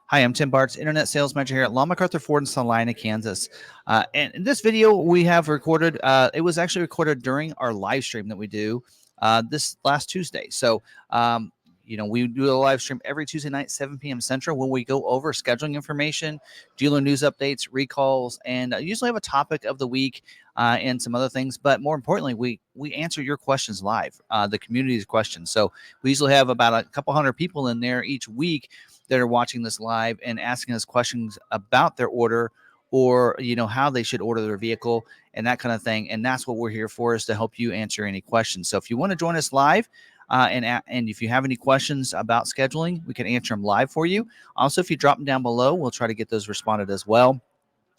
Hi, I'm Tim Bartz, Internet Sales Manager here at McArthur Ford in Salina, Kansas. And in this video we have recorded, it was actually recorded during our live stream that we do this last Tuesday. So, we do a live stream every Tuesday night, 7 p.m. Central, when we go over scheduling information, dealer news updates, recalls, and usually have a topic of the week and some other things. But more importantly, we answer your questions live, the community's questions. So we usually have about a couple hundred people in there each week that are watching this live and asking us questions about their order, or how they should order their vehicle and that kind of thing. And that's what we're here for, is to help you answer any questions. So if you want to join us live, and if you have any questions about scheduling, we can answer them live for you. Also, if you drop them down below, we'll try to get those responded as well.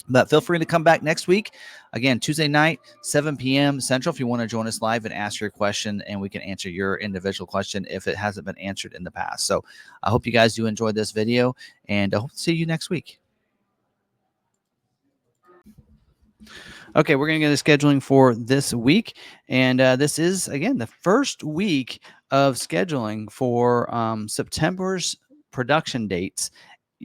But feel free to come back next week. Again, Tuesday night, 7 p.m. Central, if you want to join us live and ask your question, and we can answer your individual question if it hasn't been answered in the past. So I hope you guys do enjoy this video, and I hope to see you next week. Okay, we're going to get a scheduling for this week. And this is, again, the first week of scheduling for September's production dates,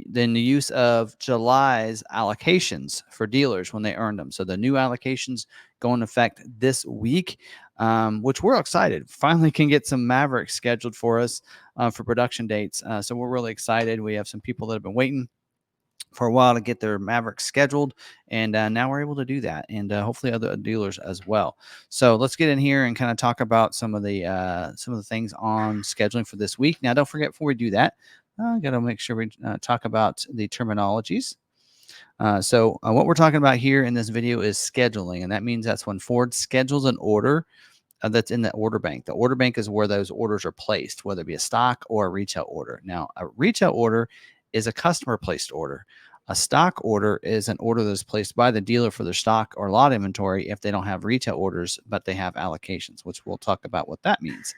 then the use of July's allocations for dealers when they earned them. So the new allocations go into effect this week, which we're excited. Finally can get some Maverick scheduled for us for production dates. So we're really excited. We have some people that have been waiting for a while to get their Maverick scheduled, and now we're able to do that, and hopefully other dealers as well. So let's get in here and kind of talk about some of the things on scheduling for this week. Now, don't forget, before we do that, got to make sure we talk about the terminologies. So what we're talking about here in this video is scheduling, and that means that's when Ford schedules an order that's in the order bank. The order bank is where those orders are placed, whether it be a stock or a retail order. Now, a retail order is a customer placed order. A stock order is an order that's placed by the dealer for their stock or lot inventory if they don't have retail orders, but they have allocations, which we'll talk about what that means.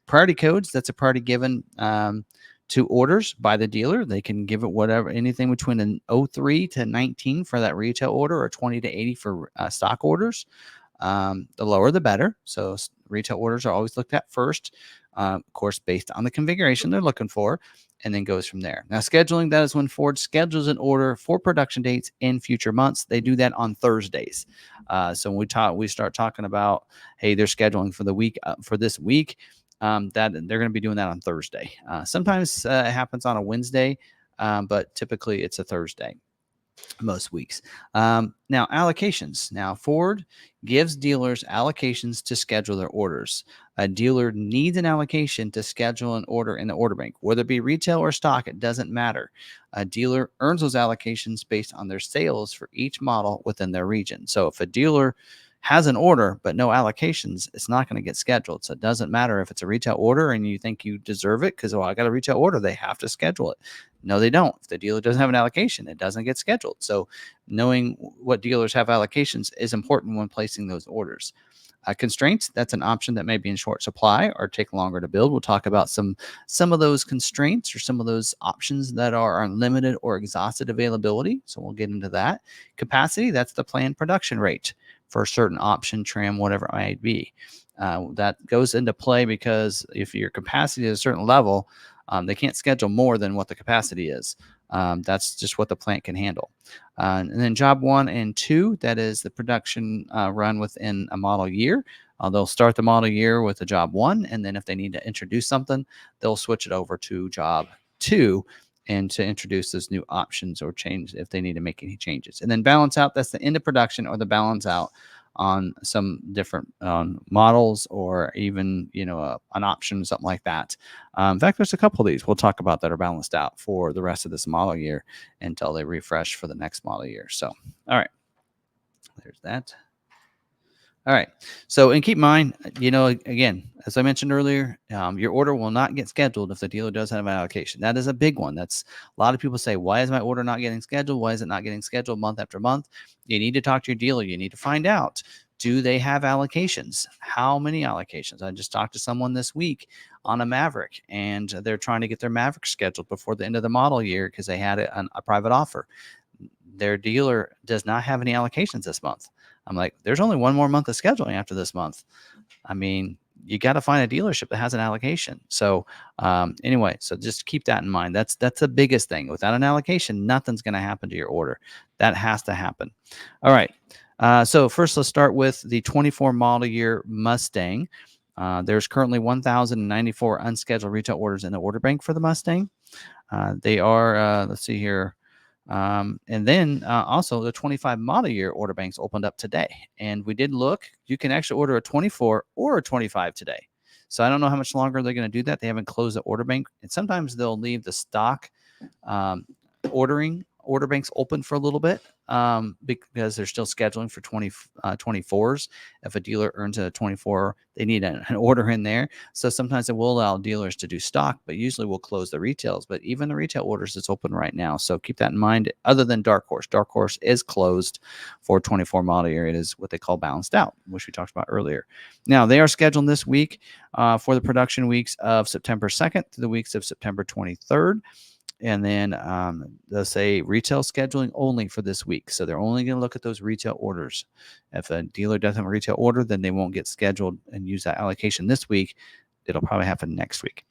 Priority codes, that's a priority given to orders by the dealer. They can give it anything between an 03 to 19 for that retail order, or 20 to 80 for stock orders. The lower the better. So retail orders are always looked at first, of course, based on the configuration they're looking for, and then goes from there. Now, scheduling, that is when Ford schedules an order for production dates in future months. They do that on Thursdays. So when we start talking about, hey, they're scheduling for the week, for this week, that they're going to be doing that on Thursday. Sometimes it happens on a Wednesday, but typically it's a Thursday most weeks. Now, allocations. Now, Ford gives dealers allocations to schedule their orders. A dealer needs an allocation to schedule an order in the order bank, whether it be retail or stock, it doesn't matter. A dealer earns those allocations based on their sales for each model within their region. So if a dealer has an order but no allocations, it's not going to get scheduled. So it doesn't matter if it's a retail order and you think you deserve it because, I got a retail order, they have to schedule it. No, they don't. If the dealer doesn't have an allocation, it doesn't get scheduled. So knowing what dealers have allocations is important when placing those orders. Constraints, that's an option that may be in short supply or take longer to build. We'll talk about some of those constraints or some of those options that are unlimited or exhausted availability. So we'll get into that. Capacity, that's the planned production rate for a certain option, trim, whatever it might be. That goes into play because if your capacity is a certain level, they can't schedule more than what the capacity is. That's just what the plant can handle. And then job 1 and 2, that is the production run within a model year. They'll start the model year with a job 1, and then if they need to introduce something, they'll switch it over to job 2 and to introduce those new options or change if they need to make any changes. And then balance out, that's the end of production or the balance out on some different models, or even an option, something like that. In fact, there's a couple of these we'll talk about that are balanced out for the rest of this model year until they refresh for the next model year. So, all right, there's that. All right. So, and keep in mind, again, as I mentioned earlier, your order will not get scheduled if the dealer does have an allocation. That is a big one. That's a lot of people say, why is my order not getting scheduled? Why is it not getting scheduled month after month? You need to talk to your dealer. You need to find out, do they have allocations? How many allocations? I just talked to someone this week on a Maverick, and they're trying to get their Maverick scheduled before the end of the model year because they had a private offer. Their dealer does not have any allocations this month. I'm like, there's only one more month of scheduling after this month. I mean, you got to find a dealership that has an allocation. So anyway, so just keep that in mind. That's the biggest thing. Without an allocation, nothing's going to happen to your order. That has to happen. All right. So first, let's start with the 24 model year Mustang. There's currently 1,094 unscheduled retail orders in the order bank for the Mustang. They are, let's see here. And then also the 25 model year order banks opened up today. And we did look, you can actually order a 24 or a 25 today. So I don't know how much longer they're going to do that. They haven't closed the order bank. And sometimes they'll leave the stock order banks open for a little bit because they're still scheduling for 24s. If a dealer earns a 24, they need an order in there. So sometimes it will allow dealers to do stock, but usually we'll close the retails. But even the retail orders, it's open right now. So keep that in mind. Other than Dark Horse. Dark Horse is closed for 24 model year. It is what they call balanced out, which we talked about earlier. Now, they are scheduled this week for the production weeks of September 2nd to the weeks of September 23rd. And then they'll say retail scheduling only for this week. So they're only going to look at those retail orders. If a dealer doesn't have a retail order, then they won't get scheduled and use that allocation this week. It'll probably happen next week.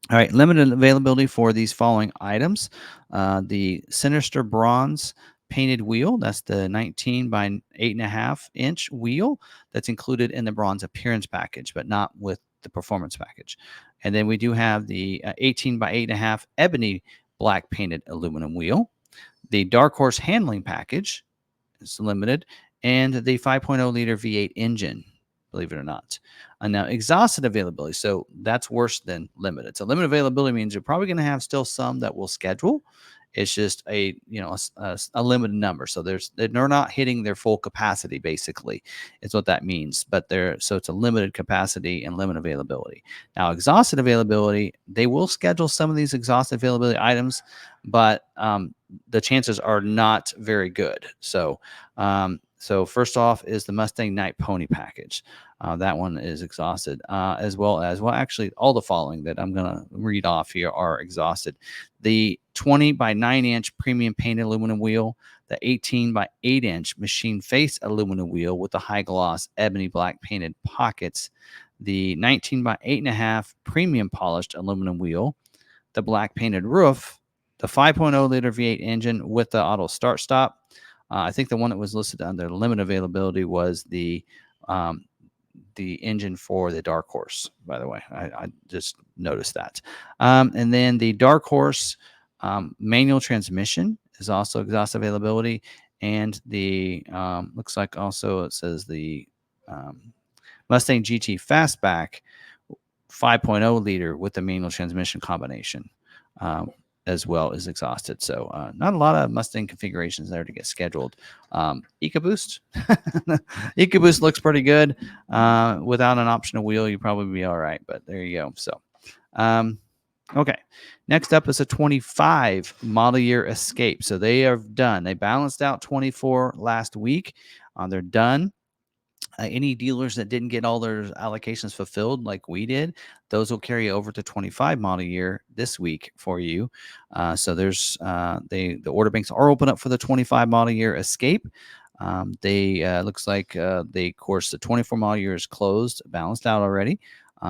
All right, limited availability for these following items. The Sinister Bronze painted wheel, that's the 19 by 8.5 inch wheel that's included in the bronze appearance package, but not with the performance package. And then we do have the 18 by 8.5 ebony black painted aluminum wheel. The Dark Horse handling package is limited, and the 5.0 liter V8 engine, believe it or not. And now exhausted availability. So that's worse than limited. So limited availability means you're probably going to have still some that will schedule. It's just a limited number. So they're not hitting their full capacity, basically, is what that means. But so it's a limited capacity and limited availability. Now, exhausted availability, they will schedule some of these exhausted availability items, but the chances are not very good. So first off is the Mustang Night Pony package. That one is exhausted, as well as, actually, all the following that I'm going to read off here are exhausted. The 20 by 9 inch premium painted aluminum wheel, the 18 by 8 inch machine face aluminum wheel with the high gloss ebony black painted pockets, the 19 by 8.5 premium polished aluminum wheel, the black painted roof, the 5.0 liter V8 engine with the auto start stop. I think the one that was listed under limited availability was the engine for the Dark Horse, by the way. I just noticed that. And then the Dark Horse manual transmission is also exhausted availability. And the looks like also it says the Mustang GT Fastback 5.0 liter with the manual transmission combination as well is exhausted. So not a lot of Mustang configurations there to get scheduled. EcoBoost. EcoBoost looks pretty good. Without an optional wheel, you'd probably be all right. But there you go. So, okay. Next up is a 25 model year Escape. So they are done. They balanced out 24 last week. They're done. Any dealers that didn't get all their allocations fulfilled like we did, those will carry over to 25 model year this week for you. So there's the order banks are open up for the 25 model year Escape. They looks like of course the 24 model year is closed, balanced out already.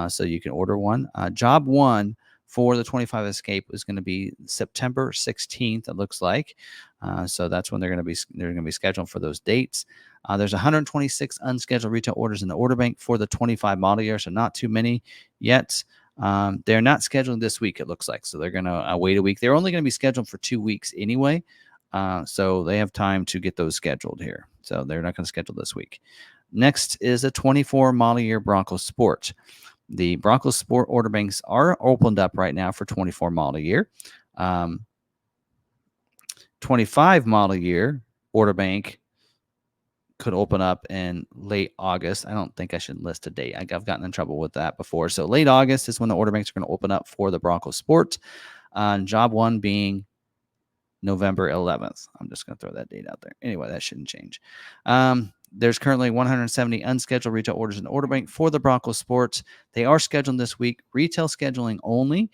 So you can order one. Job one for the 25 Escape is going to be September 16th. It looks like. So that's when they're going to be scheduled for those dates. There's 126 unscheduled retail orders in the order bank for the 25 model year, so not too many yet. They're not scheduled this week, it looks like, so they're going to wait a week. They're only going to be scheduled for 2 weeks anyway, so they have time to get those scheduled here. So they're not going to schedule this week. Next is a 24 model year Bronco Sport. The Bronco Sport order banks are opened up right now for 24 model year. 25 model year order bank could open up in late August. I don't think I should list a date. I've gotten in trouble with that before. So late August is when the order banks are going to open up for the Bronco Sport. Job one being November 11th. I'm just going to throw that date out there. Anyway, that shouldn't change. There's currently 170 unscheduled retail orders in the order bank for the Bronco Sport. They are scheduled this week. Retail scheduling only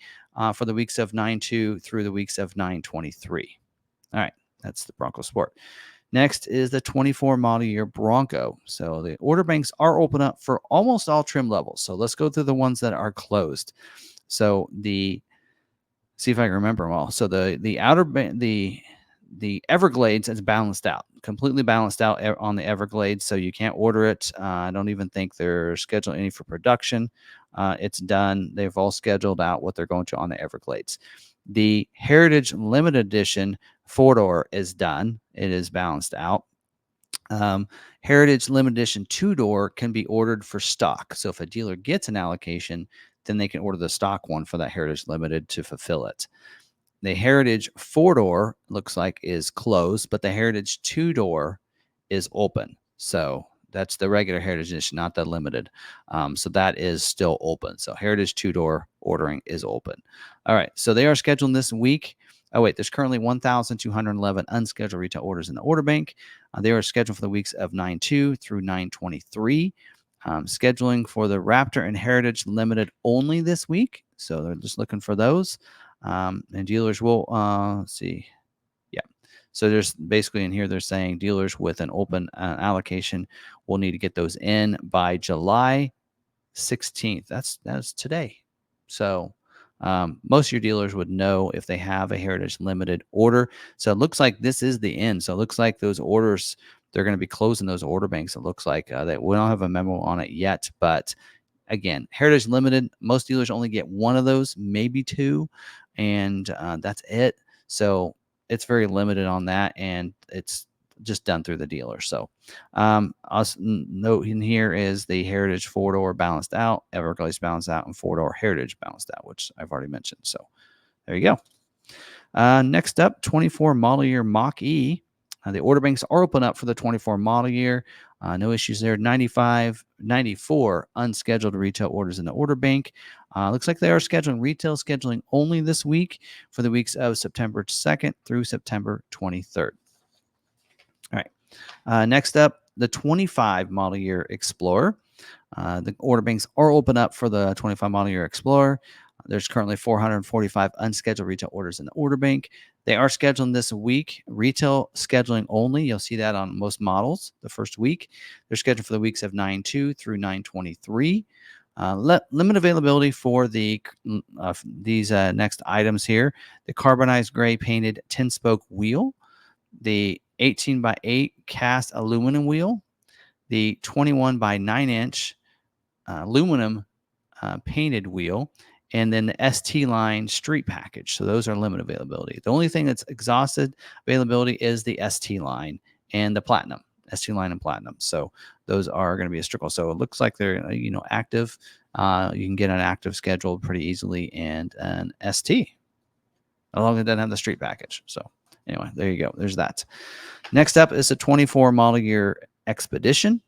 for the weeks of 9/2 through the weeks of 9/23. All right, that's the Bronco Sport. Next is the 24 model year Bronco. So the order banks are open up for almost all trim levels. So let's go through the ones that are closed. So see if I can remember them all. So the outer the Everglades is balanced out, completely balanced out on the Everglades. So you can't order it. I don't even think they're scheduled any for production. It's done. They've all scheduled out what they're going to on the Everglades. The Heritage Limited Edition 4-door is done. It is balanced out. Heritage Limited Edition 2-door can be ordered for stock. So if a dealer gets an allocation, then they can order the stock one for that Heritage Limited to fulfill it. The Heritage 4-door looks like is closed, but the Heritage 2-door is open. So that's the regular Heritage Edition, not the limited. So that is still open. So Heritage 2-door ordering is open. All right. So they are scheduled this week. Oh, wait, there's currently 1,211 unscheduled retail orders in the order bank. They are scheduled for the weeks of 9/2 through 9/23. Scheduling for the Raptor and Heritage Limited only this week. So they're just looking for those. And dealers will, let's see. Yeah. So there's basically in here, they're saying dealers with an open allocation will need to get those in by July 16th. That's today. So most of your dealers would know if they have a Heritage Limited order. So it looks like this is the end. So it looks like those orders, they're going to be closing those order banks. It looks like that we don't have a memo on it yet, but again, Heritage Limited, most dealers only get one of those, maybe two, and that's it. So it's very limited on that, and it's just done through the dealer. So also note in here is the Heritage 4-door balanced out, Everglades balanced out, and 4-door Heritage balanced out, which I've already mentioned. So there you go. Next up, 24 model year Mach-E. The order banks are open up for the 24 model year. No issues there. 94 unscheduled retail orders in the order bank. Looks like they are scheduling only this week for the weeks of September 2nd through September 23rd. All right. Next up, the 25 model year Explorer. The order banks are open up for the 25 model year Explorer. There's currently 445 unscheduled retail orders in the order bank. They are scheduling this week, retail scheduling only. You'll see that on most models the first week. They're scheduled for the weeks of 9/2 through 9/23. Limit availability for these next items here. The carbonized gray painted 10-spoke wheel, the 18x8 cast aluminum wheel, the 21 by 9 inch aluminum painted wheel, and then the ST line street package. So those are limited availability. The only thing that's exhausted availability is the ST line and the platinum, ST line and platinum. So those are going to be a struggle. So it looks like they're active. You can get an active schedule pretty easily and an ST, as long as it doesn't have the street package. So anyway, there you go. There's that. Next up is a 24 model year Expedition.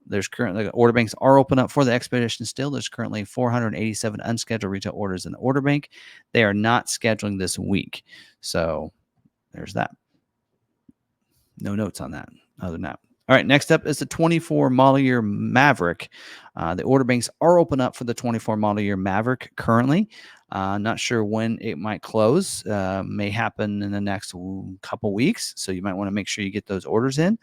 There's currently order banks are open up for the Expedition still. There's currently 487 unscheduled retail orders in the order bank. They are not scheduling this week. So there's that. No notes on that other than that. All right, next up is the 24 model year Maverick. The order banks are open up for the 24 model year Maverick currently. Not sure when it might close. May happen in the next couple weeks. So you might want to make sure you get those orders in.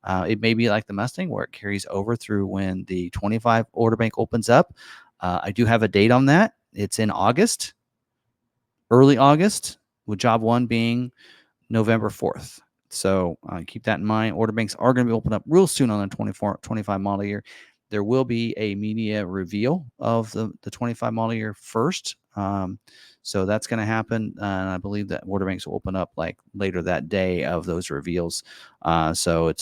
It may be like the Mustang where it carries over through when the 25 order bank opens up. I do have a date on that. It's in August, early August, with job one being November 4th. So keep that in mind. Order banks are going to be opened up real soon on the 25 model year. There will be a media reveal of the 25 model year first. So that's going to happen. And I believe that order banks will open up like later that day of those reveals. So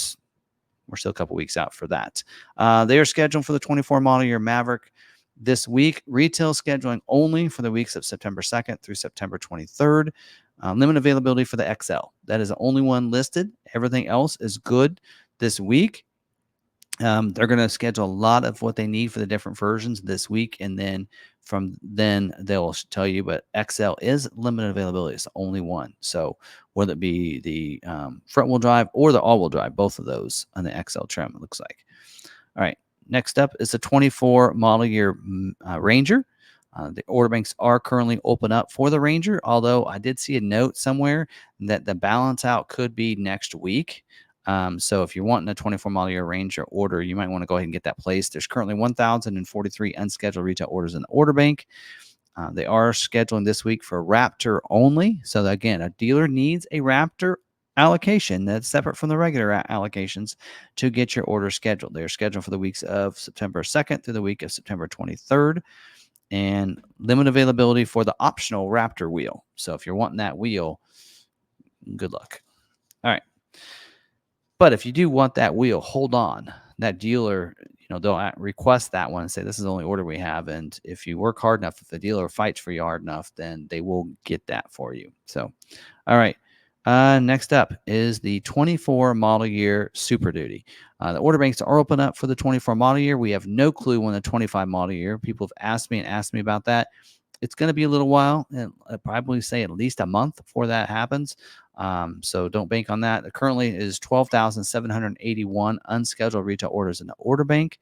we're still a couple weeks out for that. They are scheduled for the 24 model year Maverick this week. Retail scheduling only for the weeks of September 2nd through September 23rd. Limit availability for the XL. That is the only one listed. Everything else is good this week. They're going to schedule a lot of what they need for the different versions this week. And then from then they'll tell you, but XL is limited availability. It's the only one. So whether it be the front wheel drive or the all wheel drive, both of those on the XL trim, it looks like. All right. Next up is the 24 model year Ranger. The order banks are currently open up for the Ranger, although I did see a note somewhere that the balance out could be next week. So if you're wanting a 24 model year Ranger order, you might want to go ahead and get that placed. There's currently 1,043 unscheduled retail orders in the order bank. They are scheduling this week for Raptor only. So again, a dealer needs a Raptor allocation that's separate from the regular allocations to get your order scheduled. They're scheduled for the weeks of September 2nd through the week of September 23rd, and limited availability for the optional Raptor wheel. So if you're wanting that wheel, good luck. All right. But if you do want that wheel, hold on. That dealer, they'll request that one and say, this is the only order we have. And if you work hard enough, if the dealer fights for you hard enough, then they will get that for you. So, all right. Next up is the 24 model year Super Duty. The order banks are open up for the 24 model year. We have no clue when the 25 model year. People have asked me about that. It's going to be a little while, and I'd probably say at least a month before that happens. So don't bank on that. There currently is 12,781 unscheduled retail orders in the order bank.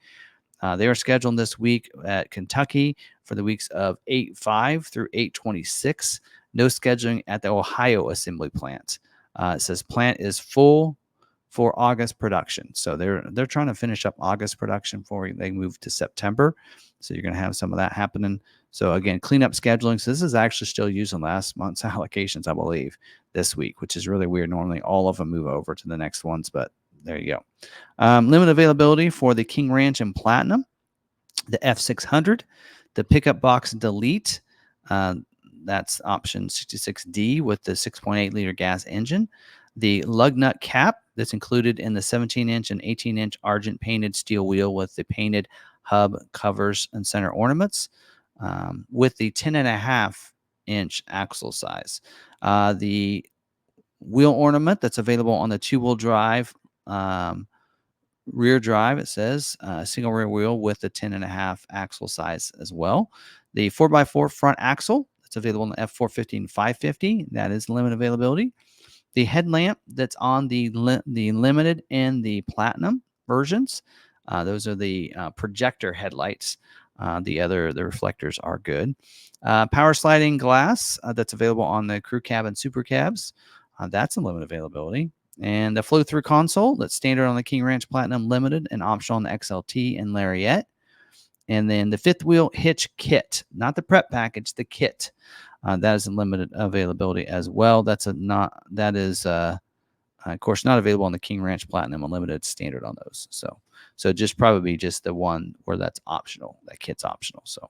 They are scheduled this week at Kentucky for the weeks of 8/5 through 8/26. No scheduling at the Ohio assembly plant. It says plant is full for August production. So they're trying to finish up August production before they move to September. So you're going to have some of that happening. So again, cleanup scheduling. So this is actually still using last month's allocations, I believe, this week, which is really weird. Normally all of them move over to the next ones, but there you go. Limited availability for the King Ranch and Platinum, the F600, the pickup box Delete. That's option 66D with the 6.8 liter gas engine. The lug nut cap that's included in the 17-inch and 18-inch argent painted steel wheel with the painted hub covers and center ornaments, with the 10.5-inch axle size. The wheel ornament that's available on the two-wheel drive, rear drive, it says single rear wheel with the 10.5 axle size as well. The 4x4 front axle that's available on the F450 and 550, that is limited availability. The headlamp that's on the limited and the platinum versions, those are the projector headlights. The reflectors are good. Power sliding glass that's available on the crew cab and super cabs. That's a limited availability. And the flow-through console that's standard on the King Ranch Platinum Limited and optional on the XLT and Lariat. And then the fifth wheel hitch kit, not the prep package, the kit. That is a limited availability as well. Of course, not available on the King Ranch Platinum Unlimited standard on those. So just probably just the one where that's optional. That kit's optional. So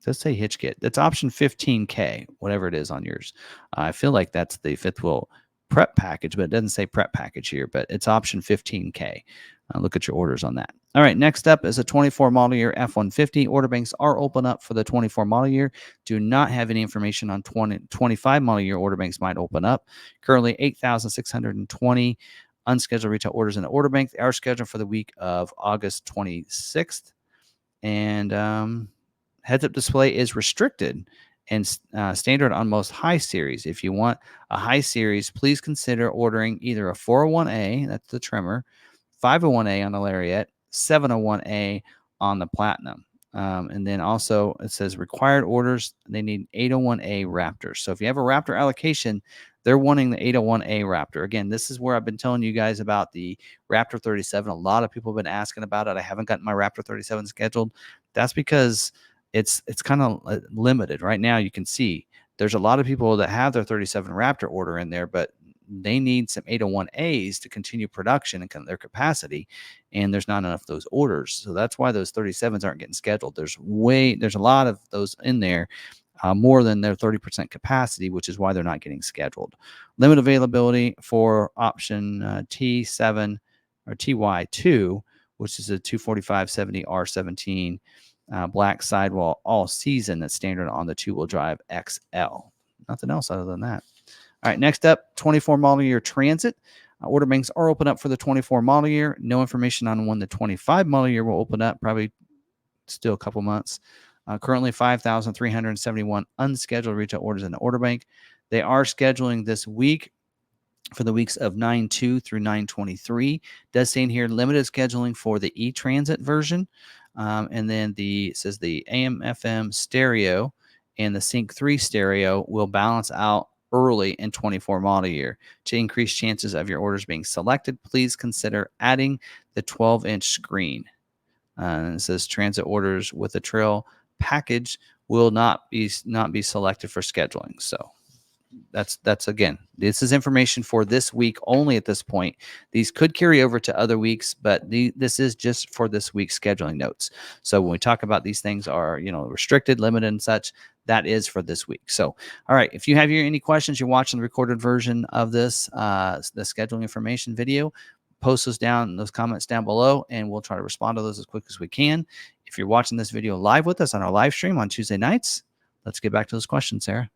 let's say hitch kit. That's option 15K, whatever it is on yours. I feel like that's the fifth wheel prep package, but it doesn't say prep package here, but it's option 15K. Look at your orders on that. All right, next up is a 24 model year F-150. Order banks are open up for the 24 model year. Do not have any information on 25 model year order banks might open up. Currently 8,620 unscheduled retail orders in the order bank. They are scheduled for the week of August 26th. And heads-up display is restricted and standard on most high series. If you want a high series, please consider ordering either a 401A, that's the trimmer, 501A on the Lariat, 701A on the Platinum. And then also it says required orders, they need 801A Raptors. So if you have a Raptor allocation, they're wanting the 801A Raptor. Again, this is where I've been telling you guys about the Raptor 37. A lot of people have been asking about it. I haven't gotten my Raptor 37 scheduled. That's because it's kind of limited. Right now, you can see there's a lot of people that have their 37 Raptor order in there, but they need some 801As to continue production and their capacity, and there's not enough of those orders. So that's why those 37s aren't getting scheduled. There's a lot of those in there, more than their 30% capacity, which is why they're not getting scheduled. Limit availability for option T7 or TY2, which is a 245/70 R17 black sidewall all season that's standard on the two-wheel drive XL. Nothing else other than that. All right, next up, 24 model year Transit. Order banks are open up for the 24 model year. No information on when the 25 model year will open up, probably still a couple months. Currently 5,371 unscheduled retail orders in the order bank. They are scheduling this week for the weeks of 9/2 through 9/23. Does say in here limited scheduling for the e-Transit version. And then it says the AM/FM stereo and the Sync 3 stereo will balance out early in 24 model year. To increase chances of your orders being selected, please consider adding the 12-inch screen. And it says transit orders with a trail package will not be selected for scheduling. So that's again, this is information for this week only at this point. These could carry over to other weeks, but this is just for this week's scheduling notes. So when we talk about these things are, restricted, limited, and such, that is for this week. So, all right, if you have any questions, you're watching the recorded version of this, the scheduling information video, post those comments down below, and we'll try to respond to those as quick as we can. If you're watching this video live with us on our live stream on Tuesday nights, let's get back to those questions, Sarah.